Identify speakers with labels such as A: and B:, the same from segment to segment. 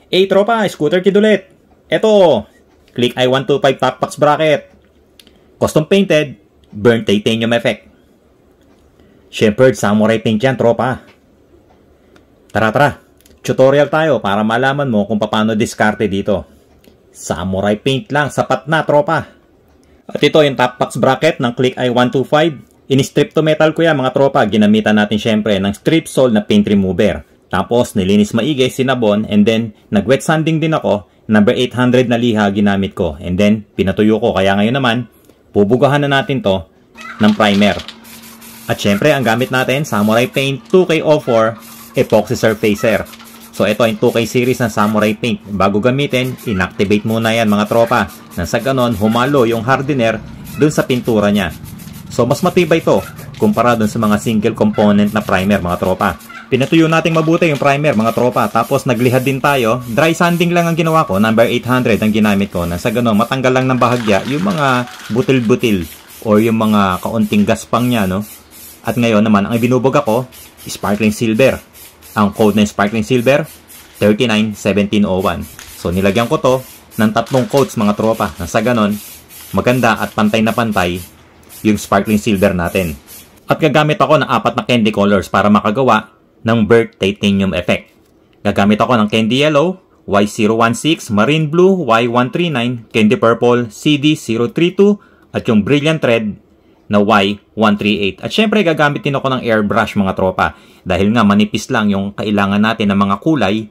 A: Hey tropa, Scooter Kid ulit. Eto, Click i125 top box bracket. Custom painted, burnt titanium effect. Shepherd Samurai paint yan tropa. Tara, tutorial tayo para malaman mo kung paano diskarte dito. Samurai paint lang, sapat na tropa. At ito yung top box bracket ng Click i125. In-strip to metal ko yan mga tropa. Ginamitan natin syempre ng strip sole na paint remover. Tapos nilinis maigi, sinabon, and then nag-wet sanding din ako. Number 800 na liha ginamit ko. And then pinatuyo ko. Kaya ngayon naman, bubugahan na natin to ng primer. At syempre, ang gamit natin, Samurai Paint 2K04 Epoxy Surfacer. So ito yung 2K series ng Samurai Paint. Bago gamitin, inactivate muna yan mga tropa. Nang sa ganon, humalo yung hardener dun sa pintura niya. So mas matibay to kumpara dun sa mga single component na primer mga tropa. Pinatuyo nating mabuti yung primer mga tropa. Tapos naglihad din tayo. Dry sanding lang ang ginawa ko. Number 800 ang ginamit ko. Nang sa ganon, matanggal lang ng bahagya yung mga butil-butil or yung mga kaunting gaspang niya, no? At ngayon naman, ang binubog ako, sparkling silver. Ang code ng sparkling silver, 391701. So nilagyan ko to ng 3 coats mga tropa. Nang sa ganon, maganda at pantay na pantay yung sparkling silver natin. At gagamit ako ng 4 na candy colors para makagawa ng burnt titanium effect. Gagamit ako ng candy yellow, Y016, marine blue, Y139, candy purple, CD032, at yung brilliant red na Y138. At syempre gagamit din ako ng airbrush mga tropa. Dahil nga manipis lang yung kailangan natin ng mga kulay,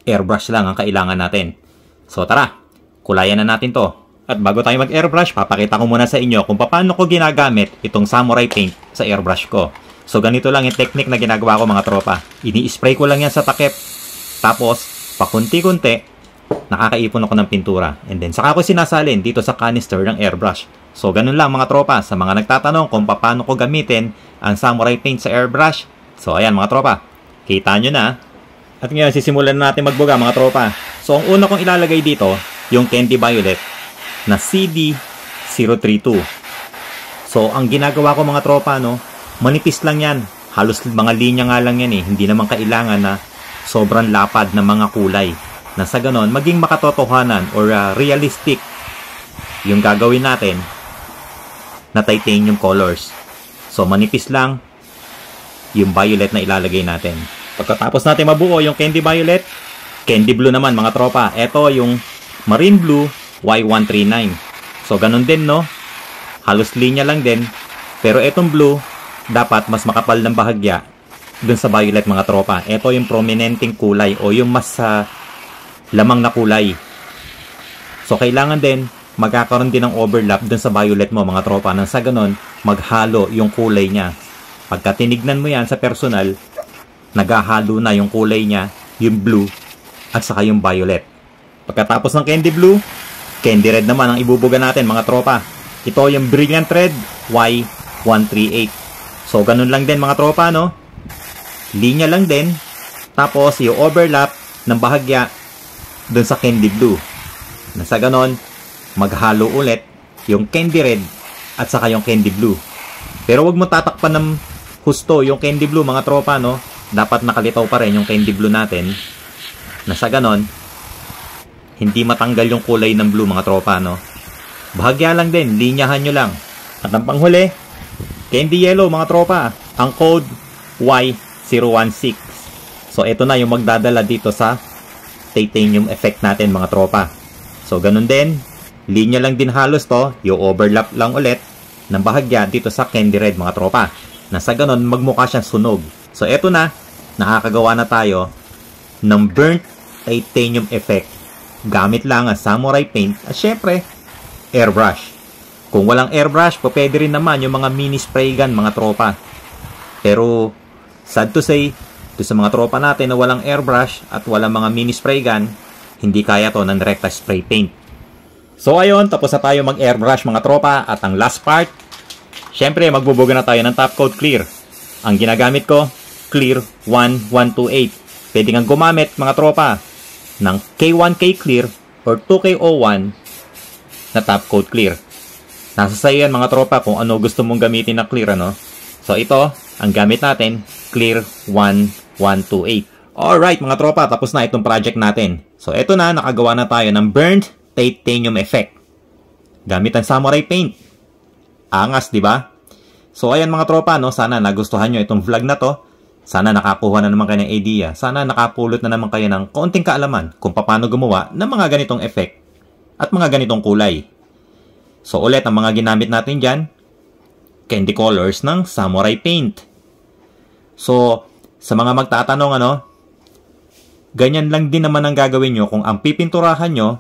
A: airbrush lang ang kailangan natin. So tara, kulayan na natin to. At bago tayo mag-airbrush, papakita ko muna sa inyo kung paano ko ginagamit itong Samurai Paint sa airbrush ko. So ganito lang yung technique na ginagawa ko mga tropa. Ini-spray ko lang yan sa takip. Tapos, pakunti-kunti, nakakaipon ako ng pintura. And then, saka ko sinasalin dito sa canister ng airbrush. So ganun lang mga tropa. Sa mga nagtatanong kung paano ko gamitin ang Samurai Paint sa airbrush. So ayan mga tropa, kita nyo na. At ngayon, sisimulan na natin magbuga mga tropa. So ang una kong ilalagay dito, yung Candy Violet na CD032. So ang ginagawa ko mga tropa, no, manipis lang yan. Halos mga linya nga lang yan eh. Hindi naman kailangan na sobrang lapad na mga kulay. Na sa ganon, maging makatotohanan or realistic yung gagawin natin na titanium colors. So manipis lang yung violet na ilalagay natin. Pagkatapos natin mabuo yung candy violet, candy blue naman mga tropa. Ito yung marine blue Y139. So ganun din, no? Halos linya lang din. Pero itong blue, dapat mas makapal ng bahagya dun sa violet mga tropa. Ito yung prominenteng kulay o yung mas lamang na kulay. So kailangan din magkakaroon din ng overlap dun sa violet mo mga tropa. Nang sa ganon, maghalo yung kulay niya. Pagka tinignan mo yan sa personal, naghahalo na yung kulay niya, yung blue at saka yung violet. Pagkatapos ng candy blue, candy red naman ang ibubuga natin mga tropa. Ito yung brilliant red Y138. So ganun lang din mga tropa, no? Linya lang din. Tapos yung overlap ng bahagya dun sa candy blue. Nasa ganon, maghalo ulit yung candy red at saka yung candy blue. Pero wag mo tatakpan ng husto yung candy blue mga tropa, no? Dapat nakalitaw pa rin yung candy blue natin. Nasa ganon, hindi matanggal yung kulay ng blue mga tropa, no? Bahagya lang din, linyahan nyo lang. At ang panghuli, candy yellow mga tropa. Ang code Y016. So ito na yung magdadala dito sa titanium effect natin mga tropa. So ganun din, linya lang din halos to, yung overlap lang ulit ng bahagya dito sa candy red mga tropa. Nasa ganon, magmukha siyang sunog. So eto na, nakakagawa na tayo ng burnt titanium effect. Gamit lang ang Samurai Paint at syempre, airbrush. Kung walang airbrush, pwede rin naman yung mga mini spray gun mga tropa. Pero sad to say, sa mga tropa natin na walang airbrush at walang mga mini spray gun, hindi kaya to ng direkta spray paint. So ayun, tapos na tayo mag-airbrush mga tropa. At ang last part, syempre magbubuga na tayo ng top coat clear. Ang ginagamit ko, clear 1128. Pwede kang gumamit mga tropa ng K1K clear or 2K01 na top coat clear. Nasa sa'yo yan mga tropa kung ano gusto mong gamitin na clear, ano. So ito, ang gamit natin, clear 1128. Alright mga tropa, tapos na itong project natin. So eto na, nakagawa na tayo ng burnt titanium effect. Gamit ang samurai paint. Angas, di ba? So ayan mga tropa, no, sana nagustuhan nyo itong vlog na to. Sana nakakuha na naman kayo ng idea. Sana nakapulot na naman kayo ng konting kaalaman kung paano gumawa ng mga ganitong effect at mga ganitong kulay. So ulit, ang mga ginamit natin dyan, candy colors ng samurai paint. So sa mga magtatanong, ganyan lang din naman ang gagawin nyo kung ang pipinturahan nyo,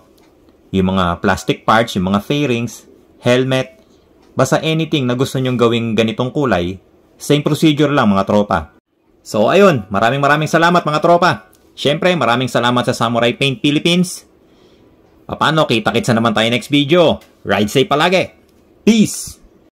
A: yung mga plastic parts, yung mga fairings, helmet, basta anything na gusto nyong gawing ganitong kulay, same procedure lang mga tropa. So ayun, maraming salamat mga tropa. Syempre, maraming salamat sa Samurai Paint Philippines. Paano, kita-kitsa naman tayo next video. Ride safe palagi. Peace!